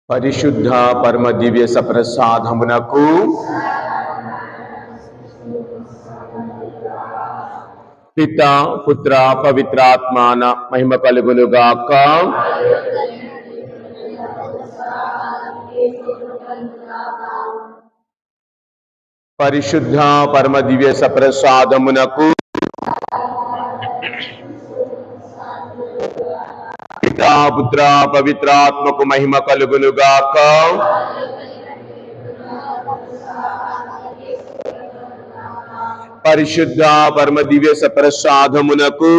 పరిశుద్ధ పరమ దివ్య సప్రసాదమునకు పితా పుత్ర పవిత్రాత్మాన మహిమ కలుగునుగాక. పరిశుద్ధ పరమ దివ్య సప్రసాదమునకు పితా పుత్ర పవిత్రాత్మకు మహిమ కలుగునుగాక. పరిశుద్ధ పరమ దివ్య సప్రసాదమునకు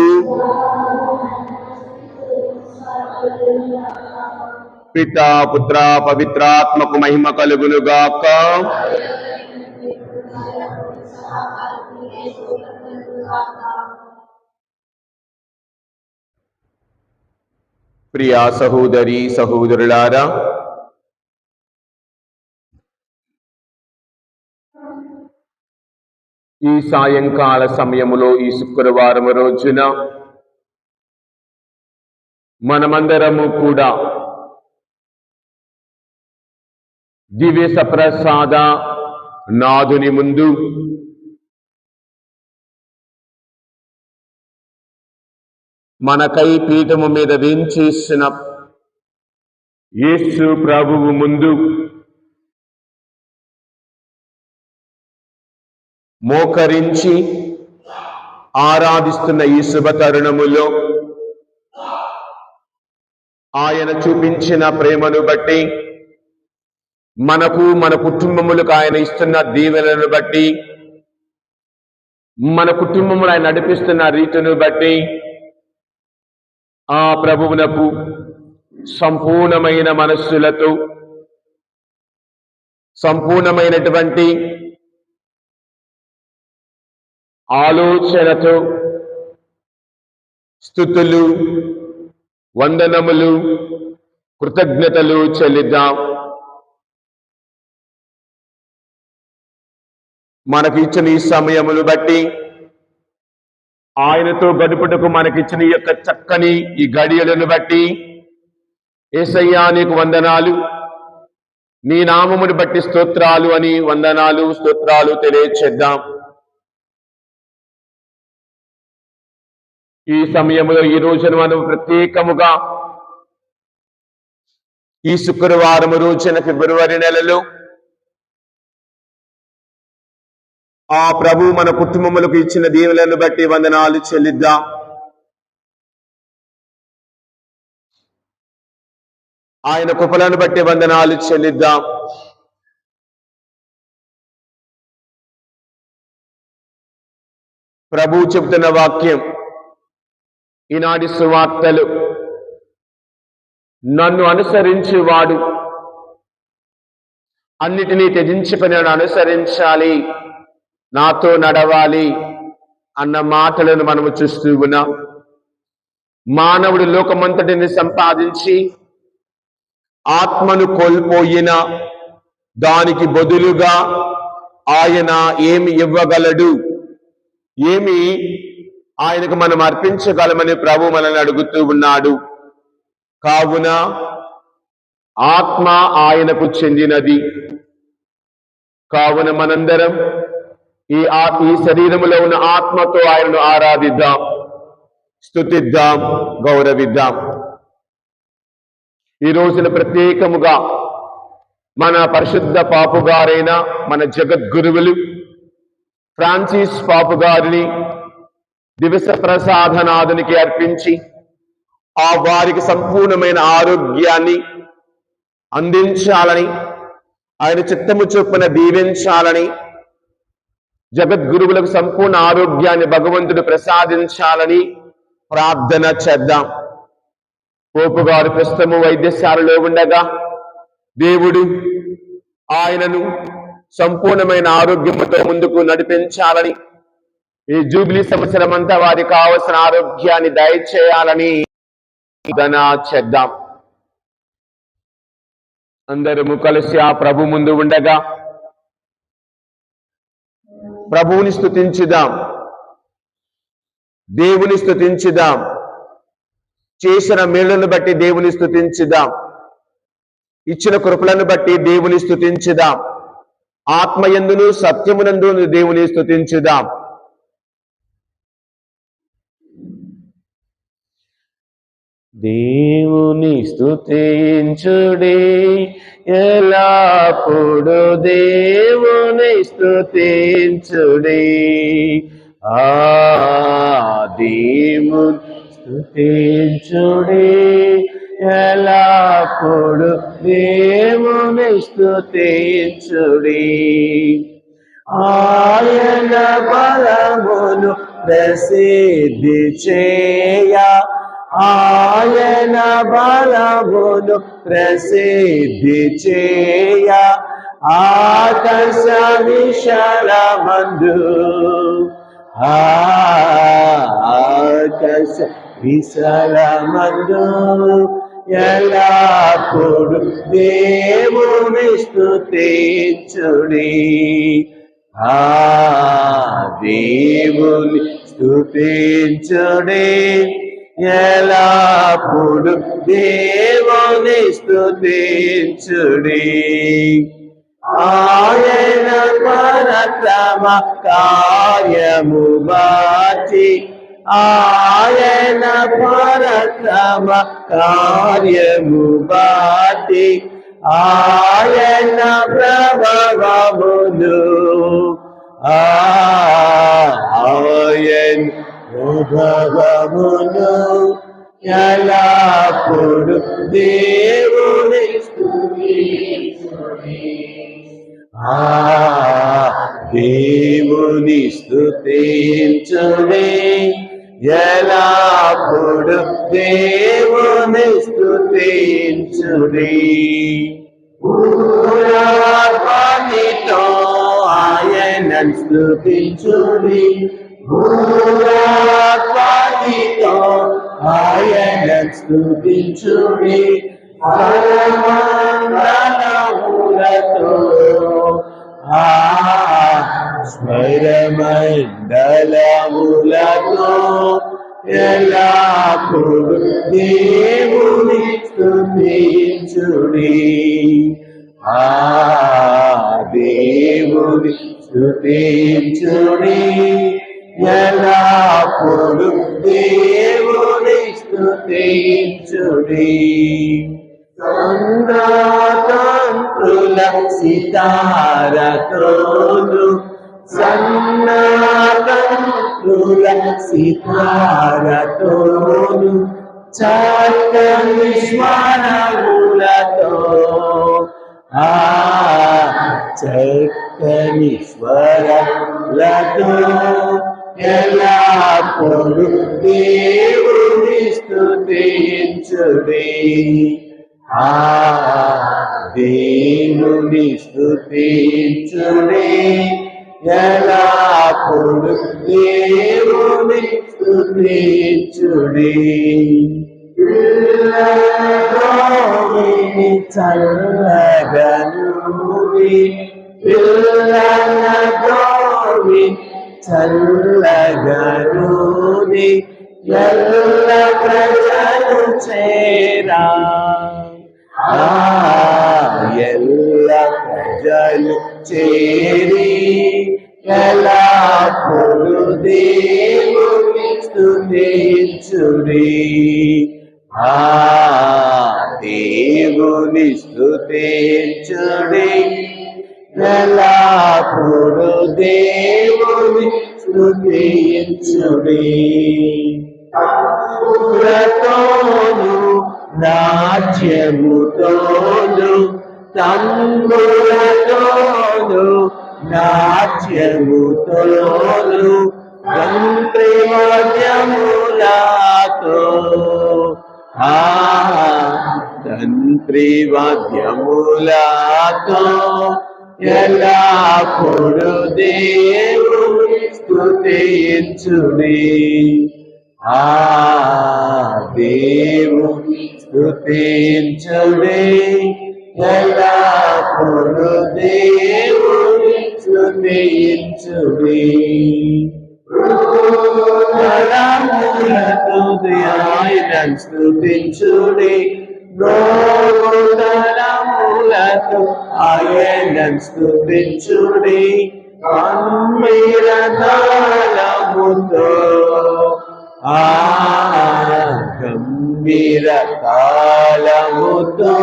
పితా పుత్ర పవిత్రాత్మకు మహిమ కలుగునుగాక. ప్రియా సహోదరి సహోదరులారా, ఈ సాయంకాల సమయములో ఈ శుక్రవారం రోజున మనమందరము కూడా దివ్య సప్రసాద నాదుని ముందు మనకై పీఠము మీద వేంచేసిన యేసు ప్రభువు ముందు మోకరించి ఆరాధిస్తున్న ఈ శుభ తరుణములో ఆయన చూపించిన ప్రేమను బట్టి, మనకు మన కుటుంబములకు ఆయన ఇస్తున్న దీవెనలను బట్టి, మన కుటుంబములు ఆయన నడిపిస్తున్న రీతిని బట్టి ఆ ప్రభువునకు సంపూర్ణమైన మనస్సులతో, సంపూర్ణమైనటువంటి ఆలోచనతో స్తుతులు, వందనములు, కృతజ్ఞతలు చెల్లిద్దాం. మనకి ఇచ్చిన ఈ సమయములు బట్టి, ఆయనతో గడుపుటకు మనకిచ్చిన ఈ యొక్క చక్కని ఈ గడియలను బట్టి యేసయ్యా నీకు వందనాలు, నీ నామమును బట్టి స్తోత్రాలు అని వందనాలు స్తోత్రాలు తెలియచేద్దాం. ఈ సమయంలో ఈ రోజున మనం ప్రత్యేకముగా ఈ శుక్రవారం రోజున ఫిబ్రవరి నెలలో ఆ ప్రభు మన కుటుంబములకు ఇచ్చిన దీవెనలను బట్టి వందనాలు చెల్లిద్దాం. ఆయన కృపలను బట్టి వందనాలు చెల్లిద్దాం. ప్రభు చెబుతున్న వాక్యం, ఈనాటి సువార్తలు, నన్ను అనుసరించేవాడు అన్నిటినీ త్యజించుకొని నన్ను అనుసరించాలి, నాతో నడవాలి అన్న మాటలను మనము చూస్తూ ఉన్నాం. మానవుడు లోకమంతటిని సంపాదించి ఆత్మను కోల్పోయిన దానికి బదులుగా ఆయన ఏమి ఇవ్వగలడు, ఏమి ఆయనకు మనం అర్పించగలమని ప్రభు మనల్ని అడుగుతూ ఉన్నాడు. కావున ఆత్మ ఆయనకు చెందినది. కావున మనందరం ఈ శరీరములో ఉన్న ఆత్మతో ఆయనను ఆరాధిద్దాం, స్తుతిద్దాం, గౌరవిద్దాం. ఈ రోజున ప్రత్యేకముగా మన పరిశుద్ధ పాపు గారైన మన జగద్గురువులు ఫ్రాన్సిస్ పాపు గారిని దివస ప్రసాదనాథునికి అర్పించి ఆ వారికి సంపూర్ణమైన ఆరోగ్యాన్ని అందించాలని, ఆయన చిత్తము చొప్పున దీవించాలని, జగద్గురువులకు సంపూర్ణ ఆరోగ్యాన్ని భగవంతుడు ప్రసాదించాలని ప్రార్థన చేద్దాం. పోపు గారు ప్రస్తుతము వైద్యశాలలో ఉండగా దేవుడు ఆయనను సంపూర్ణమైన ఆరోగ్యంతో ముందుకు నడిపించాలని, ఈ జూబ్లీ సంవత్సరం అంతా వారికి కావలసిన ఆరోగ్యాన్ని దయచేయాలని ప్రార్థన చేద్దాం. అందరము కలిసి ఆ ప్రభు ముందు ఉండగా ప్రభువుని స్తుతించుదాం, దేవుని స్తుతించుదాం, చేసిన మేలును బట్టి దేవుని స్తుతించుదాం, ఇచ్చిన కృపలను బట్టి దేవుని స్తుతించుదాం, ఆత్మయందును సత్యమునందు దేవుని స్తుతించుదాం. దేవుని స్తుతించుడి ఎల్లప్పుడు, దేవుని స్తుతించుడి, దేవుని స్తుతించుడి ఎల్లప్పుడు, దేవుని స్తుతించుడి. ఆయన బలమును ప్రసిద్ధి చేయ, ఆయన బలమును ప్రసిద్ధి చేయ, ఆకాశ విశాలమందు, ఆకాశ విశాలమందు ఎల్లప్పుడు దేవుని స్తుతించుడి, దేవుని స్తుతించుడి ఎల్లప్పుడు, దేవుని స్తుతించుడి. ఆయన పరక్రమ కార్యము బట్టి, ఆయన పరక్రమ కార్యము బాటి ఆయన ప్రభావములు ఆయన ప్రభావములు ఎల్లప్పుడు దేవుని దేవుని స్తుతించుడి ఎల్లప్పుడు దేవుని స్తుతించుడి పూరాత్మతో ఆయనను స్తుతించుడి పూరాత్మతో ఆయనను స్తుతించుడి పరమండలములతో స్వరమండలములతో ఎల్లప్పుడు దేవుని స్తుతించుడి దేవుని స్తుతించుడి ఎల్లప్పుడు దేవుని స్తుతించుడి సంద్రాతంత్రుల సితారతోను సన్నాతంత్రుల సితారతోను చక్కని స్వరములతో చక్కని స్వరములతో ఎల్లప్పుడు దేవుని స్తుతించుడి దేవుని స్తుతించుడి ఎల్లప్పుడు దేవుని స్తుతించుడి పిల్లలతోని చల్లగనుడి పిల్లలతోని చల్లగనుడి ఎల్ల ప్రజలు చేరా ఎల్ల ప్రజలు చేరి ఎల్లప్పుడు దేవుని స్తుతించుడి దేవుని స్తుతించుడి ఎల్లప్పుడు దేవుని స్తుతించుడి తంబురతోను నాట్యముతోను తంబురతోను నాట్యముతోను తంత్రివాద్యములతో తంత్రివాద్యములతో ఎల్లప్పుడు దేవుని స్తుతించుడి దేవుని స్తుతించుడి ఎల్లప్పుడు దేవుని స్తుతించుడి తలములతో ఆయనను స్తుతించుడి తలములతో ఆయనను స్తుతించుడి గంభీర తాళముతో గంభీర తాళముతో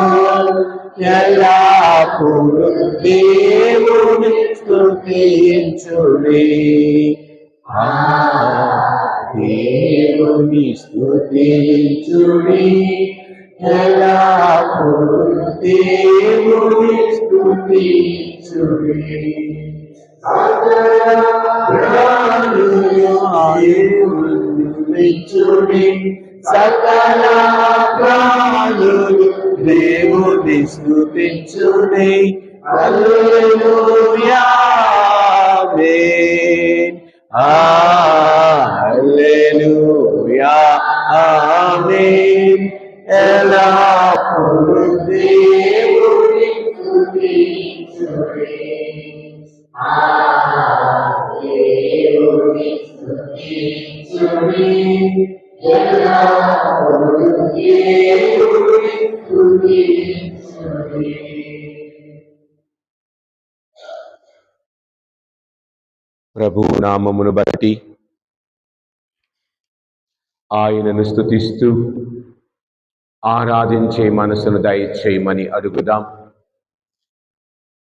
ఎల్లప్పుడు దేవుని స్తుతించుడి దేవుని స్తుతించుడి ఎల్లప్పుడు దేవుని స్తుతించుడి మెచ్చుడి సకల ప్రాణులు దేవుని స్తుతించుడి హల్లెలూయా ఆమేన్ హల్లెలూయా ఆమేన్ ఎల్లప్పుడు దేవుని స్తుతించుడి దేవుని స్తుతించుడి ఎల్లప్పుడు దేవుని స్తుతించుడి. ప్రభు నామమును బట్టి ఆయనను స్తుతిస్తూ ఆరాధించే మనసును దయచేయమని అడుగుదాం.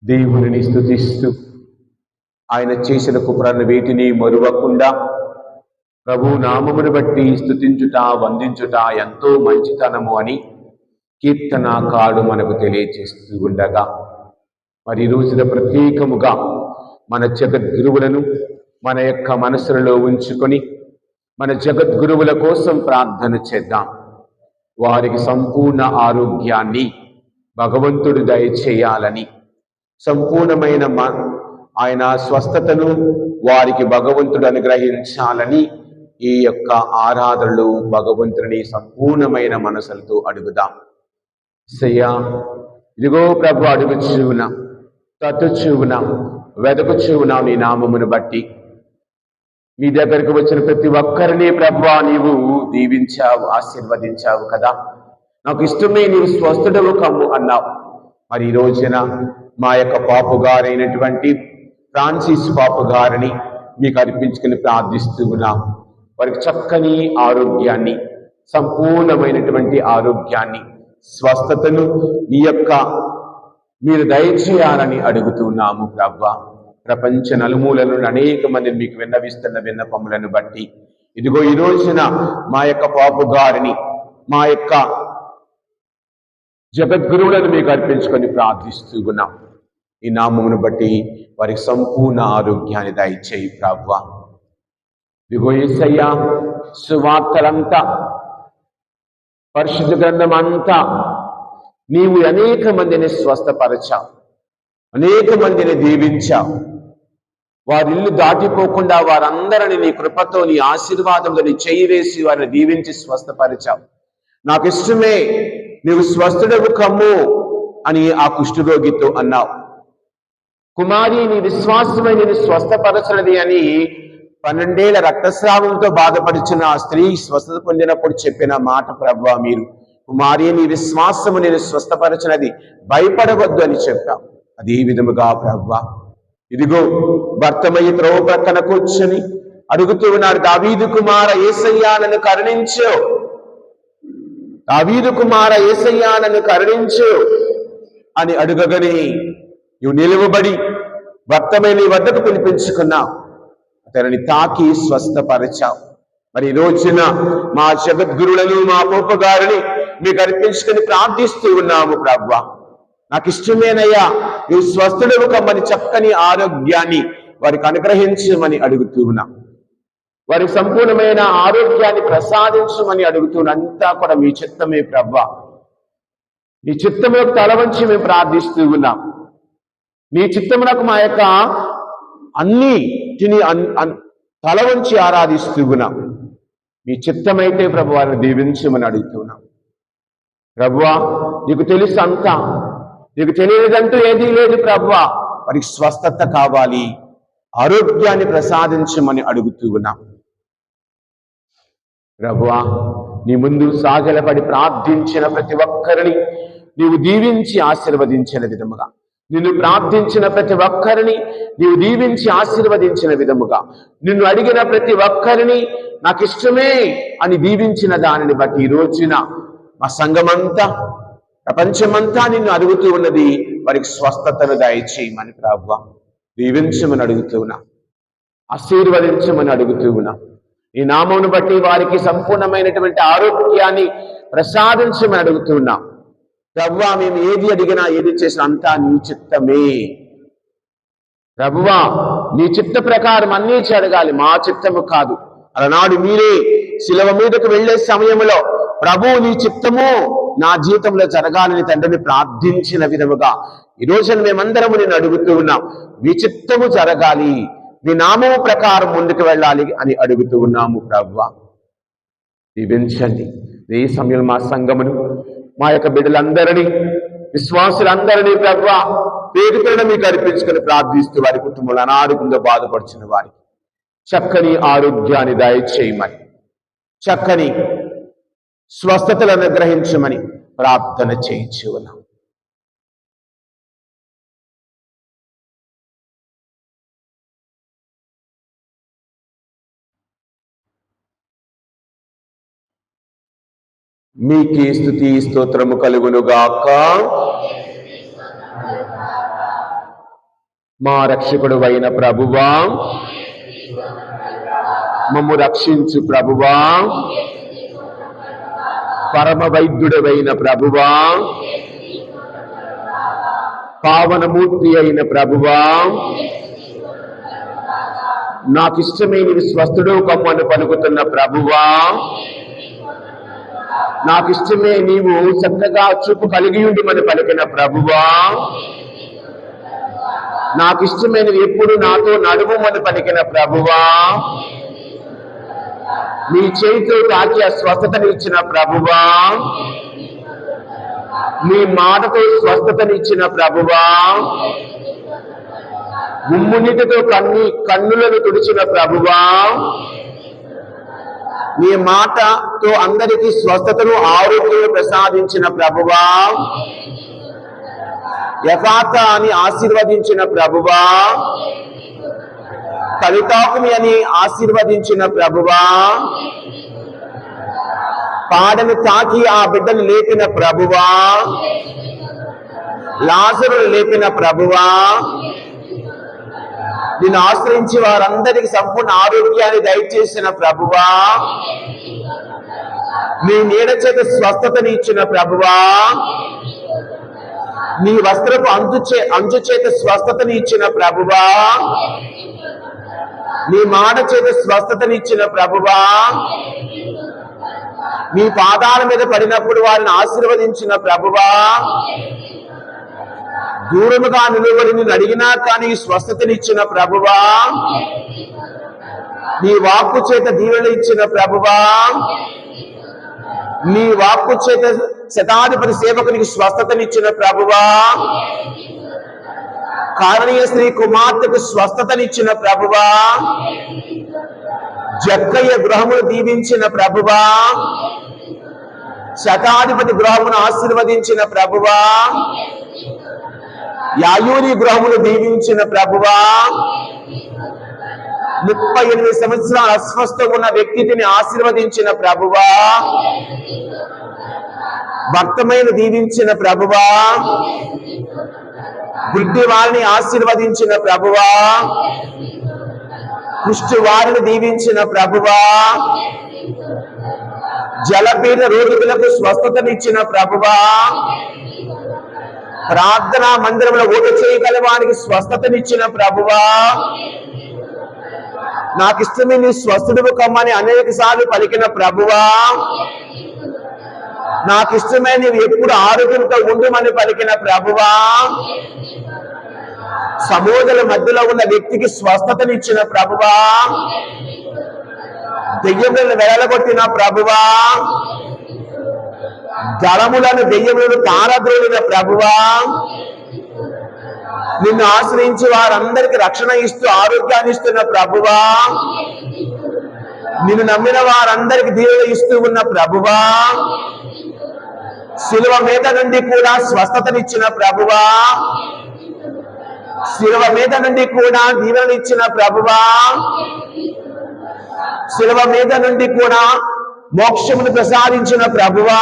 దేవునిని స్తుతిస్తూ ఆయన చేసిన కుప్రను వేటిని మరువకుండా ప్రభు నామమును బట్టి స్తుతించుట వందించుట ఎంతో మంచితనము అని కీర్తనాకారుడు మనకు తెలియచేస్తూ ఉండగా, మరి రోజున ప్రత్యేకముగా మన జగద్గురువులను మన యొక్క మనసులలో ఉంచుకొని మన జగద్గురువుల కోసం ప్రార్థన చేద్దాం. వారికి సంపూర్ణ ఆరోగ్యాన్ని భగవంతుడు దయచేయాలని, సంపూర్ణమైన ఆయన స్వస్థతను వారికి భగవంతుడు అనుగ్రహించాలని ఈ యొక్క ఆరాధనలు భగవంతుని సంపూర్ణమైన మనసులతో అడుగుదాం. సయ్యా, ఇదిగో ప్రభు అడుగుచున్నాం, తట్టుచున్నాం, వెదకుచున్నాం నీ నామమును బట్టి. నీ దగ్గరకు వచ్చిన ప్రతి ఒక్కరిని ప్రభువా నీవు దీవించావు, ఆశీర్వదించావు కదా. నాకు ఇష్టమే నీవు స్వస్థుడవు కమ్ము అన్నావు. మరి ఈ రోజున మా యొక్క పాపు గారైనటువంటి ఫ్రాన్సిస్ పాపు గారిని మీకు అర్పించుకుని ప్రార్థిస్తూ ఉన్నాం. వారికి చక్కని ఆరోగ్యాన్ని, సంపూర్ణమైనటువంటి ఆరోగ్యాన్ని, స్వస్థతను నీ యొక్క మీరు దయచేయాలని అడుగుతున్నాము ప్రభువా. ప్రపంచ నలుమూల నుండి అనేక మందిని మీకు విన్నవిస్తున్న విన్నపములను బట్టి ఇదిగో ఈ రోజున మా యొక్క పాపు గారిని, మా యొక్క జగద్గురువులను మీకు అర్పించుకొని ప్రార్థిస్తూ ఉన్నాం. ఈ నామమును బట్టి వారికి సంపూర్ణ ఆరోగ్యాన్ని దయచేయి ప్రభువా. ఇదిగో యేసయ్యా, సువార్తలంతా, పరిశుద్ధ గ్రంథం అంతా నీవు అనేక మందిని స్వస్థపరచావు, అనేక మందిని దీవించావు. వారి ఇల్లు దాటిపోకుండా వారందరిని నీ కృపతో, నీ ఆశీర్వాదంతో నీ చేయి వేసి వారిని దీవించి స్వస్థపరిచావు. నాకు ఇష్టమే నీవు స్వస్థుడవు కమ్ము అని ఆ కుష్ఠరోగితో అన్నావు. కుమారి, నీ విశ్వాసమై నేను స్వస్థపరచనది అని 12 ఏళ్ల రక్తస్రావంతో బాధపడుచున్న ఆ స్త్రీ స్వస్థత పొందినప్పుడు చెప్పిన మాట ప్రభువా, మీరు కుమారి నీ విశ్వాసము నేను స్వస్థపరచినది, భయపడవద్దు అని చెప్పావు. అదే విధముగా ప్రభువా, ఇదిగో భర్తమయ్యి త్రోవ ప్రక్కన కూర్చొని అడుగుతూ ఉన్నాడు, దావీదు కుమార యేసయ్యా నన్ను కరుణించు, దావీదు కుమార యేసయ్యా నన్ను కరుణించు అని అడుగగానే నువ్వు నిలువబడి భర్తమై నీ వద్దకు పిలిపించుకున్నావు. అతనిని తాకి స్వస్థపరచావు. మరి ఈ రోజున మా జగద్గురులను, మా పోపు గారిని మీకు అర్పించుకొని ప్రార్థిస్తూ ఉన్నాము ప్రభువా. నాకు ఇష్టమేనయ్యా, నువ్వు స్వస్థుడవు కమ్మని చక్కని ఆరోగ్యాన్ని వారికి అనుగ్రహించమని అడుగుతూ ఉన్నాం. వారికి సంపూర్ణమైన ఆరోగ్యాన్ని ప్రసాదించమని అడుగుతున్నా. అంతా కూడా మీ చిత్తమే ప్రభువా. నీ చిత్తములకు తల వంచి మేము ప్రార్థిస్తూ ఉన్నాం. నీ చిత్తములకు మా యొక్క అన్నిటిని తల వంచి ఆరాధిస్తూ ఉన్నాం. నీ చిత్తమైతే ప్రభు వారిని దీవించమని అడుగుతున్నాం. ప్రభువా, నీకు తెలుసు అంతా, నీకు తెలియదంటూ ఏదీ లేదు ప్రభువా. వారికి స్వస్థత కావాలి, ఆరోగ్యాన్ని ప్రసాదించమని అడుగుతూ ఉన్నాం. ప్రభువా, నీ ముందు సాగలపడి ప్రార్థించిన ప్రతి ఒక్కరిని నీవు దీవించి ఆశీర్వదించిన విధముగా, నిన్ను ప్రార్థించిన ప్రతి ఒక్కరిని నీవు దీవించి ఆశీర్వదించిన విధముగా, నిన్ను అడిగిన ప్రతి ఒక్కరిని నాకు ఇష్టమే అని దీవించిన దానిని బట్టి ఈ రోజున మా సంఘమంతా, ప్రపంచమంతా నిన్ను అడుగుతూ ఉన్నది, వారికి స్వస్థతను దయచేయమని ప్రభువా. దీవించమని అడుగుతూ ఉన్నా, ఆశీర్వదించమని అడుగుతూ ఉన్నా. ఈ నామమును బట్టి వారికి సంపూర్ణమైనటువంటి ఆరోగ్యాన్ని ప్రసాదించమని అడుగుతూ ఉన్నాం. ప్రభువా, మేము ఏది అడిగినా ఏది చేసినా అంతా నీ చిత్తమే ప్రభువా. నీ చిత్త ప్రకారం అన్నీ అడగాలి, మా చిత్తము కాదు. అలనాడు మీరే శిలువ మీదకు వెళ్లే సమయంలో ప్రభు నీ చిత్తము నా జీవితంలో జరగాలని తండ్రిని ప్రార్థించిన విధముగా ఈ రోజున మేమందరము నేను అడుగుతూ ఉన్నాం. నీ చిత్తము జరగాలి, నీ నామము ప్రకారం ముందుకు వెళ్ళాలి అని అడుగుతూ ఉన్నాము ప్రభువా. దీవించండి. ఈ సమయంలో మా సంఘమును, మా యొక్క బిడ్డలందరినీ, విశ్వాసులందరినీ ప్రభువా పేరుపైన మీకు అర్పించుకొని ప్రార్థిస్తూ వారి కుటుంబంలో అనారోగ్యంతో బాధపడుచున్న వారికి చక్కని ఆరోగ్యాన్ని దయచేయమని, చక్కని స్వస్థతలను అనుగ్రహించమని ప్రార్థన చేయించు ఉన్నాం. మీకే స్తుతి స్తోత్రము కలుగునుగాక. మా రక్షకుడు అయిన ప్రభువా, మమ్ము రక్షించు ప్రభువా, పరమ వైద్యుడవైన ప్రభువా, పావనమూర్తి అయిన ప్రభువా, నాకిష్టమైనవి స్వస్థుడు కమ్మను పలుకుతున్న ప్రభువా, నాకిష్టమే నీవు చక్కగా చూపు కలిగి ఉండి మన పలికిన ప్రభువా, నాకిష్టమైనది ఎప్పుడు నాతో నడువుమని పలికిన ప్రభువా, నీ చేతితో తాకి ఆ స్వస్థతనిచ్చిన ప్రభువా, నీ మాటతో స్వస్థతనిచ్చిన ప్రభువా, ముమ్మునిటితో కన్నులను తుడిచిన ప్రభువా, నీ మాటతో అందరికీ స్వస్థతను ఆరోగ్యం ప్రసాదించిన ప్రభువా, యఫాత అని ఆశీర్వదించిన ప్రభువా, తలితాకుమి అని ఆశీర్వదించిన ప్రభువా, పాడను తాకి ఆ బిడ్డను లేపిన ప్రభువా, లాజరును లేపిన ప్రభువా, నిన్ను ఆశ్రయించి వారందరికీ సంపూర్ణ ఆరోగ్యాన్ని దయచేసిన ప్రభువా, నీ నీడ చేత స్వస్థతని ఇచ్చిన ప్రభువా, నీ వస్త్రపు అంచు చేత స్వస్థతని ఇచ్చిన ప్రభువా, నీ మాట చేత స్వస్థతని ఇచ్చిన ప్రభువా, నీ పాదాల మీద పడినప్పుడు వారిని ఆశీర్వదించిన ప్రభువా, దూరముగా నిలబడి నిన్ను అడిగినా కానీ స్వస్థతనిచ్చిన ప్రభువా, నీ వాక్కు చేత దీవెన ఇచ్చిన ప్రభువా, నీ వాక్కు చేత శతాధిపతి సేవకునికి స్వస్థతనిచ్చిన ప్రభువా, కారణీయ స్త్రీ కుమార్తెకు స్వస్థతనిచ్చిన ప్రభువా, జక్కయ్య గృహమును దీవించిన ప్రభువా, శతాధిపతి గృహమును ఆశీర్వదించిన ప్రభువా, యాయూరి గృహమును దీవించిన ప్రభువా, 38 సంవత్సరాలు అస్వస్థగా ఉన్న వ్యక్తిని ఆశీర్వదించిన ప్రభువా, భక్తమైన దీవించిన ప్రభువా, గుడ్డి వారిని ఆశీర్వదించిన ప్రభువా, కుష్టి వారిని దీవించిన ప్రభువా, జలపీడ రోగులకు స్వస్థతనిచ్చిన ప్రభువా, ప్రార్థనా మందిరంలో ఓటు చేయగలవానికి స్వస్థతనిచ్చిన ప్రభువా, నాకిష్టమే నీ స్వస్థుడు కమ్మని అనేక సార్లు పలికిన ప్రభువా, నాకిష్టమే నీవు ఎప్పుడు ఆరోగ్యంతో ఉండుమని పలికిన ప్రభువా, సమూహల మధ్యలో ఉన్న వ్యక్తికి స్వస్థతనిచ్చిన ప్రభువా, దెయ్యములను వెడలగొట్టిన ప్రభువా, దళములను దెయ్యములను తారద్రోలిన ప్రభువా, నిన్ను ఆశ్రయించి వారందరికీ రక్షణ ఇస్తూ ఆరోగ్యాన్ని ఇస్తున్న ప్రభువా, నిన్ను నమ్మిన వారందరికీ దీవెన ఇస్తూ ఉన్న ప్రభువా, శిలువ మీద నుండి కూడా స్వస్థతనిచ్చిన ప్రభువా, శిలువ మీద నుండి కూడా దీవెననిచ్చిన ప్రభువా, శిలువ మీద నుండి కూడా మోక్షమును ప్రసాదించిన ప్రభువా,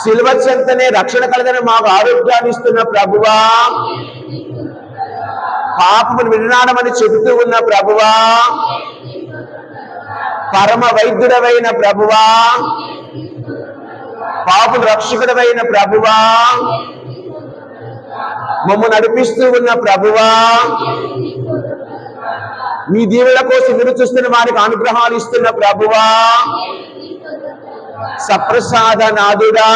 శిలువ చెంతనే రక్షణ కలగని మాకు ఆరోగ్యాన్ని ఇస్తున్న ప్రభువా, పాపమును వినాడమని చెబుతూ ఉన్న ప్రభువా, పరమ వైద్యుడవైన ప్రభువా, పాపుల రక్షకుడవైన ప్రభువా, మమ్ము నడిపిస్తూ ఉన్న ప్రభువా, మీ దీవెన కోసం ఎదురు చూస్తున్న వారికి అనుగ్రహాలు ఇస్తున్న ప్రభువా, సప్రసాద నాదుడా,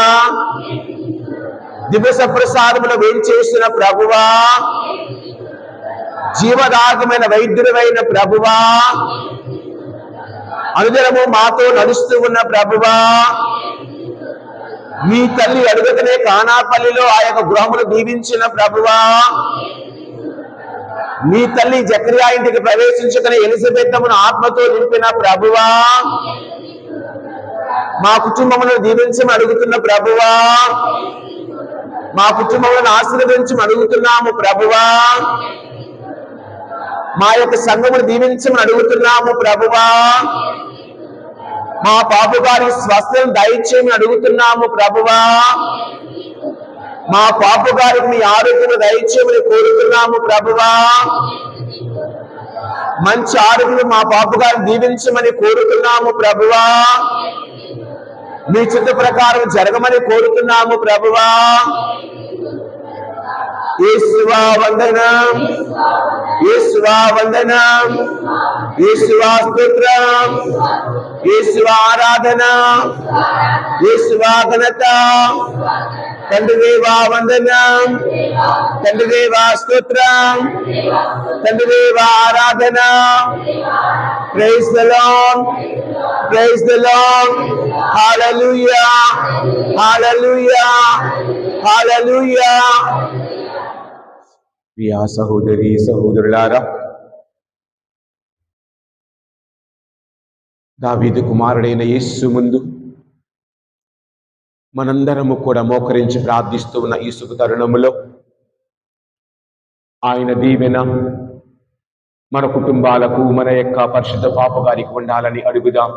దివ్య సప్రసాదములు వేంచేస్తున్న ప్రభువా, జీవదాయకమైన వైద్యుడైన ప్రభువా, అనుదినము మాతో నడుస్తూ ఉన్న ప్రభువా, మీ తల్లి అడుగుతనే కానాపల్లిలో ఆ యొక్క గృహమును దీవించిన ప్రభువా, మీ తల్లి జకరియా ఇంటికి ప్రవేశించుకుని ఎలిజబెత్తమును ఆత్మతో నింపిన ప్రభువా, మా కుటుంబమును దీవించమని అడుగుతున్న ప్రభువా, మా కుటుంబములను ఆశీర్వదించమని అడుగుతున్నాము ప్రభువా, మా యొక్క సంఘమును దీవించమని అడుగుతున్నాము ప్రభువా, మా పాపు గారి స్వస్థతను దయచేయమని అడుగుతున్నాము ప్రభువా. మా పాపు గారికి మీ ఆరోగ్యం దయచేయమని కోరుతున్నాము ప్రభువా. మంచి ఆరోగ్యం మా పాపు గారిని దీవించమని కోరుతున్నాము ప్రభువా. మీ చిత్త ప్రకారం జరగమని కోరుతున్నాము ప్రభువా. యేసువా వందనం, యేసువా వందనం, యేసువా స్తోత్రం, యేసువా ఆరాధన, యేసువా ఘనత. తండ్రి దేవా వందనం, తండ్రి దేవా స్తోత్రం, తండ్రి దేవా ఆరాధన. Praise the Lord, praise the Lord. హల్లెలూయా, హల్లెలూయా, హల్లెలూయా. ప్రియా సహోదరి సహోదరులారా, దావీదు కుమారుడైన యేసు ముందు మనందరము కూడా మోకరించి ప్రార్థిస్తూ ఉన్న ఈ శుభ తరుణములో ఆయన దీవెన మన కుటుంబాలకు, మన యొక్క పరిశుద్ధ పాప గారికి ఉండాలని అడుగుదాం.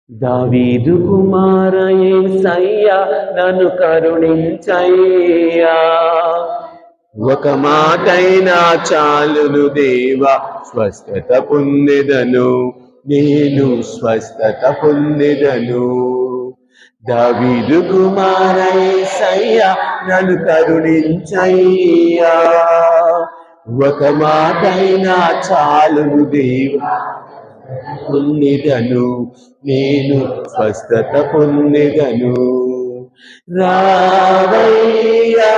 దావీదు కుమార యేసయ్యా నన్ను కరుణించయ్యా, ఒక మాటైనా చాలును దేవా, స్వస్థత పొందెదను, నేను స్వస్థత పొందెదను. దావీదు కుమార యేసయ్యా నన్ను కరుణించయ్యా, ఒక మాటైనా చాలును దేవా, పొందెదను, నేను స్వస్థత పొందెదను. రావయ్యా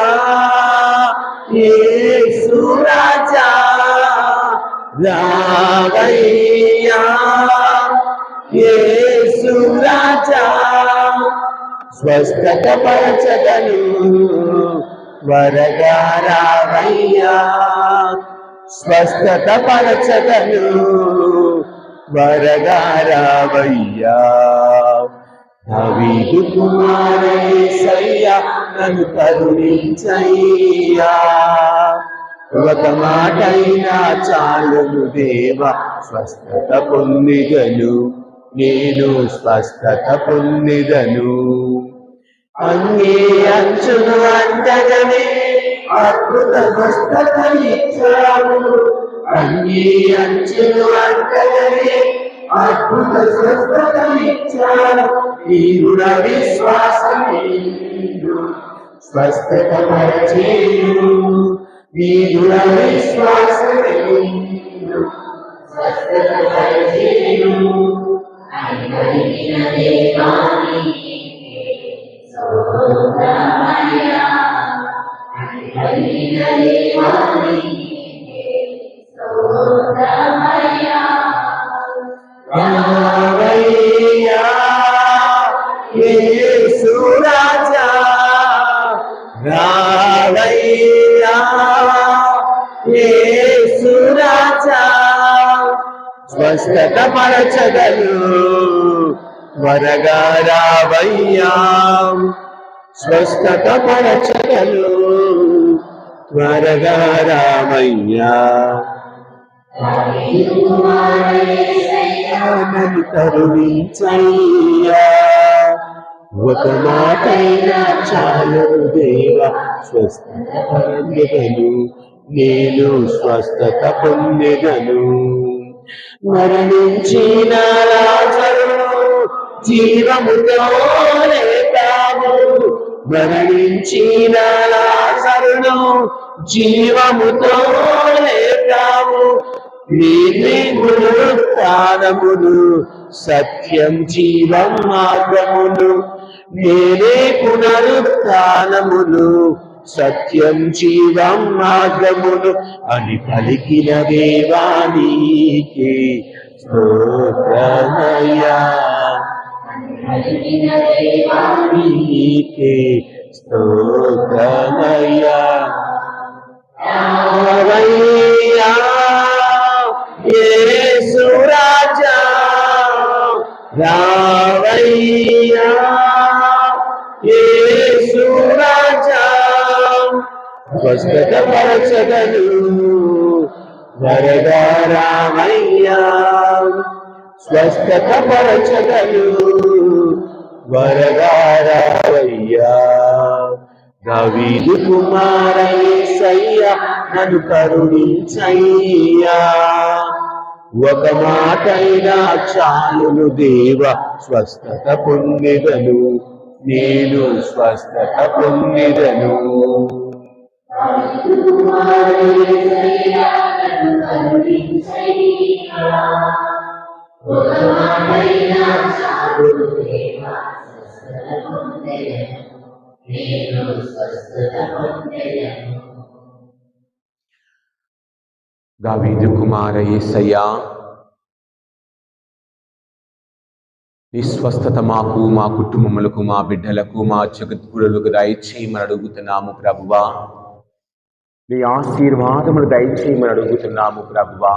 యేసు రాజా, రావయ్యా యేసు రాజా, స్వస్థత పరచదను, త్వరగా రావయ్యా, స్వస్థత పరచదను, త్వరగా రావయ్యా. దావీదు కుమార యేసయ్యా నన్ను కరుణించయ్యా, ఒక మాటైనా చాలును దేవా, స్వస్థత పొందెదను, నేను స్వస్థత పొందెదను. అంగే అంచును అంటగనే అద్భుత స్వస్థతనిచ్చావు, అంగే అంచును అంటగనే అద్భుత స్వస్థతనిచ్చావు. నీ గుణ విశ్వాసమే స్వస్థత పరచేయు, నీ గుణ విశ్వాసమే స్వస్థత పరచేయు. రావయ్యా యేసు రాజా, రావయ్యా యేసు రాజా, స్వస్థత పరచదను, త్వరగా రావయ్యా, స్వస్థత పరచదను, త్వరగా రావయ్యా. నన్ను కరుణించయ్యా, ఒక మాటైనా చాలును దేవా, స్వస్థత పొందెదను, నేను స్వస్థత పొందెదను. మరణించిన లాజరును జీవముతో లేపావు, మరణించిన లాజరును జీవముతో లేపావు. నీవే పునరుత్థానమును, సత్యం జీవం మార్గమును, నేనే పునరుత్థానమును, సత్యం జీవం మార్గమును అని పలికిన దేవానికి స్తోత్రమయ్యా, నీకే స్తోత్రమయ్యా. రావయ్యా యేసు రాజా, రావయ్యా యేసు రాజా, స్వస్థత పరచదను, త్వరగా రామయ్యా స్వస్థత పరచగలు త్వరగా రావయ్యా దావీదు కుమార యేసయ్యా నన్ను కరుణించయ్యా ఒక మాటైనా చాలును దేవ స్వస్థత పొందెదను నేను స్వస్థత పొందెదను దావీదు కుమార యేసయ్యా నీ స్వస్థత మాకు మా కుటుంబములకు మా బిడ్డలకు మా జగద్గురులకు దయచేయమని అడుగుతున్నాము ప్రభువా నీ ఆశీర్వాదములు దయచేయమని అడుగుతున్నాము ప్రభువా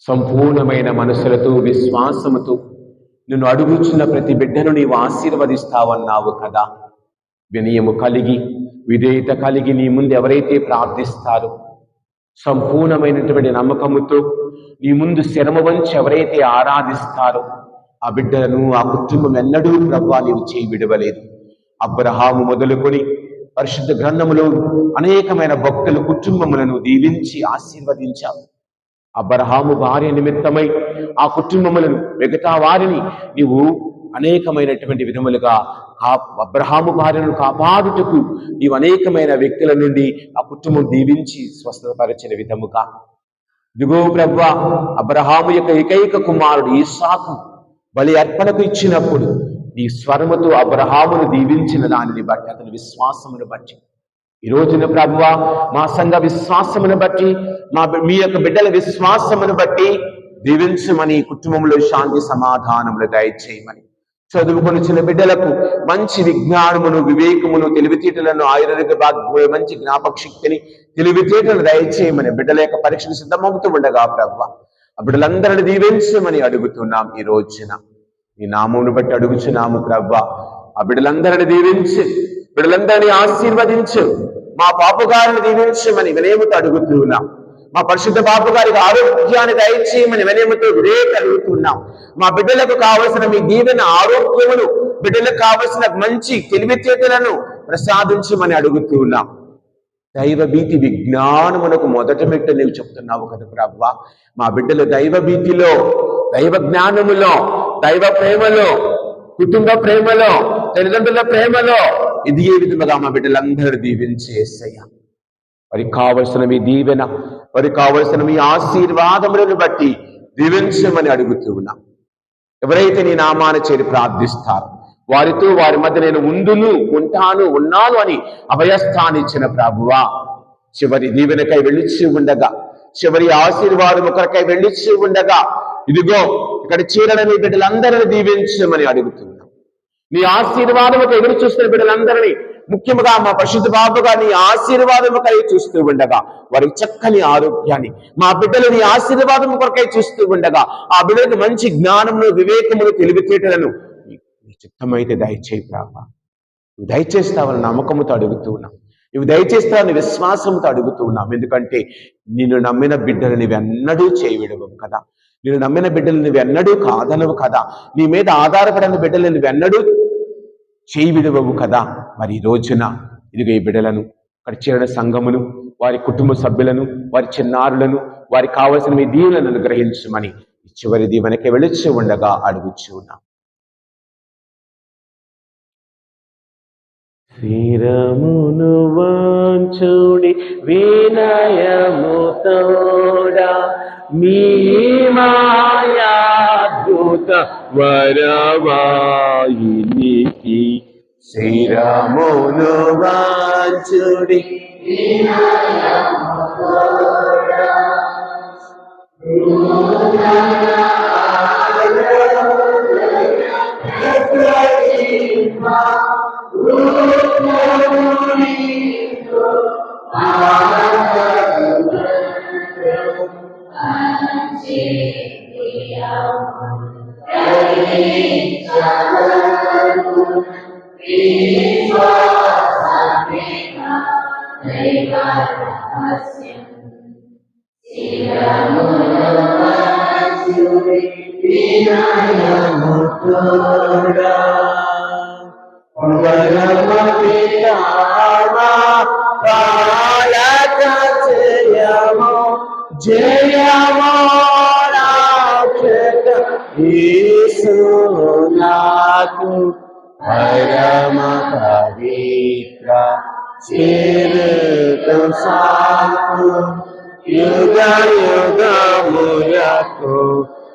సంపూర్ణమైన మనసులతో విశ్వాసముతో నిన్ను అడుగుచున్న ప్రతి బిడ్డను నీవు ఆశీర్వదిస్తావన్నావు కదా వినయము కలిగి విధేయత కలిగి నీ ముందు ఎవరైతే ప్రార్థిస్తారో సంపూర్ణమైనటువంటి నమ్మకముతో నీ ముందు శరమ వంచి ఎవరైతే ఆరాధిస్తారో ఆ బిడ్డలను ఆ కుటుంబం ఎన్నడూ ప్రభువా నీవు చేయి విడవలేదు. అబ్రహాము మొదలుకొని పరిశుద్ధ గ్రంథములో అనేకమైన భక్తుల కుటుంబములను దీవించి ఆశీర్వదించావు. అబ్రహాము భార్య నిమిత్తమై ఆ కుటుంబములను మిగతా వారిని నీవు అనేకమైనటువంటి విధములుగా అబ్రహాము భార్యను కాపాడుటకు నీవు అనేకమైన వ్యక్తుల నుండి ఆ కుటుంబం దీవించి స్వస్థపరిచిన విధముగా ఇదిగో ప్రభువా అబ్రహాము యొక్క ఏకైక కుమారుడు ఇస్సాకు బలి అర్పణకు ఇచ్చినప్పుడు నీ స్వరముతో అబ్రహామును దీవించిన దానిని బట్టి అతని విశ్వాసమును బట్టి ఈ రోజున ప్రభువా మా సంఘ విశ్వాసమును బట్టి మీ యొక్క బిడ్డల విశ్వాసమును బట్టి దీవించమని కుటుంబంలో శాంతి సమాధానములు దయచేయమని చదువుకొనిచిన బిడ్డలకు మంచి విజ్ఞానమును వివేకమును తెలివితేటలను ఆయుర్వేద మంచి జ్ఞాపక శక్తిని తెలివితేటలు దయచేయమని బిడ్డల యొక్క పరీక్షలు సిద్ధమవుతూ ఉండగా ప్రభువా ఆ బిడ్డలందరిని దీవించమని అడుగుతున్నాం. ఈ రోజున ఈ నామమును బట్టి అడుగుచున్నాము ప్రభువా ఆ బిడ్డలందరిని దీవించి బిడ్డలందరినీ ఆశీర్వదించు మా పాపగారిని దీవించమని వినయముతో అడుగుతున్నాం. మా పరిశుద్ధ బాబు గారికి ఆరోగ్యాన్ని దయచేయమని వినయముతో విధేయత అడుగుతున్నాం. మా బిడ్డలకు కావలసిన మీ దీవెన ఆరోగ్యమును బిడ్డలకు కావలసిన మంచి తెలివితేటలను ప్రసాదించమని అడుగుతున్నాం. దైవ భీతి విజ్ఞానమునకు మొదట మెట్టు నీవు చెప్తున్నావు కదా ప్రభువా మా బిడ్డలు దైవ భీతిలో దైవ జ్ఞానములో దైవ ప్రేమలో కుటుంబ ప్రేమలో తల్లిదండ్రుల ప్రేమలో ఇది ఏ విధముగా మా బిడ్డలందరూ దీవించేసయ్యా వారికి కావలసిన మీ దీవెన వారికి కావలసిన మీ ఆశీర్వాదములను బట్టి దీవించమని అడుగుతూ ఉన్నాం. ఎవరైతే నీ నామాన్ని చేరి ప్రార్థిస్తారో వారితో వారి మధ్య నేను ఉంటాను ఉన్నాను అని అభయస్థాన్ని ఇచ్చిన ప్రభువా చివరి దీవెనకై వెళ్ళిచ్చి ఉండగా చివరి ఆశీర్వాదం ఒకరికై వెళ్ళిచ్చి ఉండగా ఇదిగో ఇక్కడ చేరని బిడ్డలందరినీ దీవించమని అడుగుతున్నాం. నీ ఆశీర్వాదముకు ఎదురు చూస్తున్న బిడ్డలందరినీ ముఖ్యంగా మా పరిశుద్ధ బాబుగా నీ ఆశీర్వాదముకై చూస్తూ ఉండగా వారికి చక్కని ఆరోగ్యాన్ని మా బిడ్డలు నీ ఆశీర్వాదము కొరకై చూస్తూ ఉండగా ఆ బిడ్డలకు మంచి జ్ఞానమును వివేకమును తెలివితేటలను నీ చిత్తమైతే దయచేయి ప్రభా నువ్వు దయచేస్తావని నమ్మకముతో అడుగుతూ ఉన్నాం. నువ్వు దయచేస్తావని విశ్వాసంతో అడుగుతూ ఉన్నాం. ఎందుకంటే నిన్ను నమ్మిన బిడ్డలు నువ్వెన్నడూ చేయవిడవవు కదా నిన్ను నమ్మిన బిడ్డలు నువ్వెన్నడూ కాదనవు కదా నీ మీద ఆధారపడిన బిడ్డలు నువ్వెన్నడూ చేయి విడవవు కదా. మరి ఈ రోజున ఇదిగో ఈ బిడ్డలను అక్కడ చేరిన సంఘమును వారి కుటుంబ సభ్యులను వారి చిన్నారులను వారికి కావలసిన మీ దీవెనలను అనుగ్రహించమని చివరి దీవెనకి వెళ్ళిచ్చి ఉండగా అడుగుచు ఉన్నాం. శిరమును వాంచుడి వినయముతోడా మీ మాయాద్భుత వరవాయినికి శిరమును వాంచుడి వినయముతోడా పరమపితామా పాలక జయము జయము రాక్షక యేసు నాకు పరమ పవిత్ర చిరుతం సాకు యుగ యుగములకు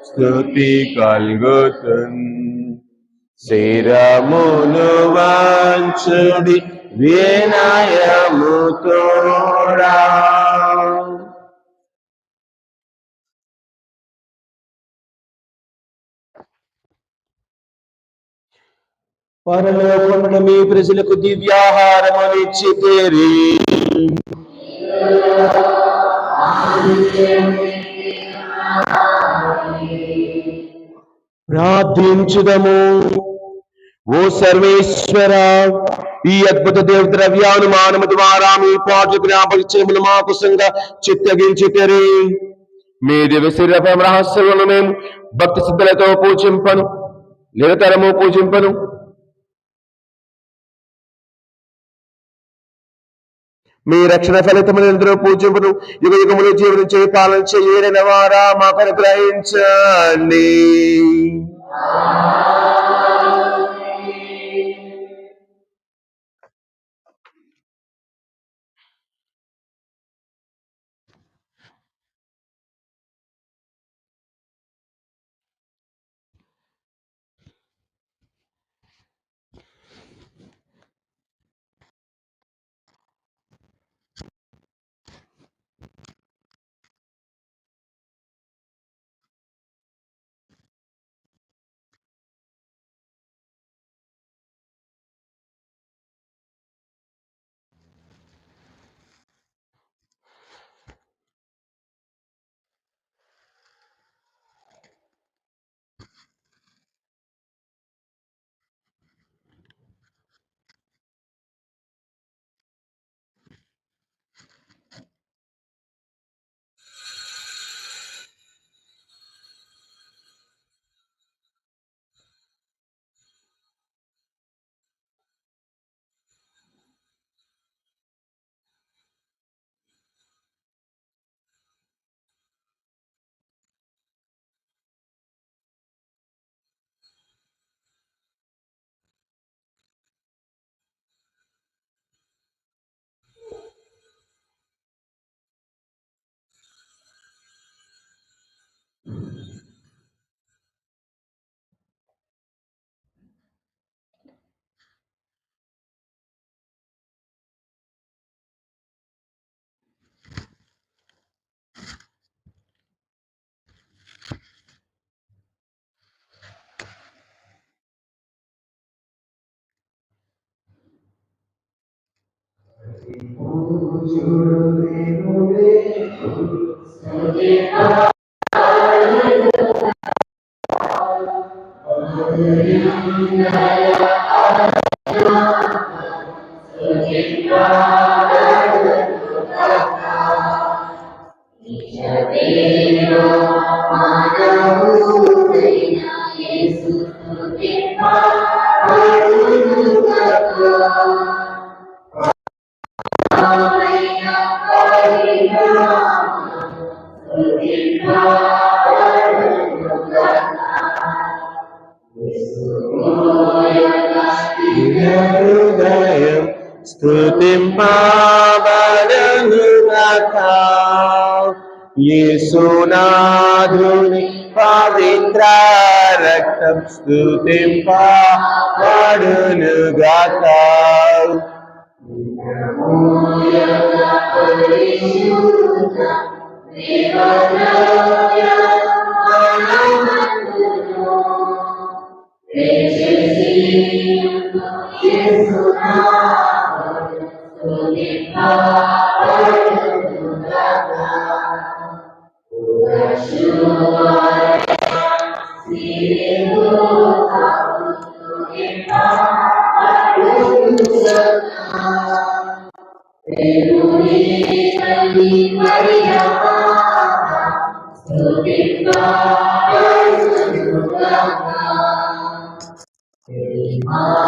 స్తుతి కల్గుతున్ శిరమును వంచుడి వినయముతోడా పరలోకమున మీ ప్రజలకు దివ్యాహారమునిచ్చితిరి. ప్రార్థించుదము. ఓ సర్వేశ్వర, ఈ అద్భుత దేవ ద్రవ్యానుమానము ద్వారా మీ పాటు జ్ఞాపకములు మా కుసంగా చిత్తగించితిరి. మీ దివ్య శరీర రహస్యములను మేము భక్తి సిద్ధులతో పూజింపను, నిరతరము పూజింపను. మీ రక్షణ ఫలితములు ఎందరో పూజింపును యుగ యుగములు జీవనించే పాలన చేయని వారా మాకు అనుగ్రహించండి. స్తుతింపబడునుగాక యేసునాథుని పవిత్ర రక్తం స్తుతింపబడునుగాక. Amen.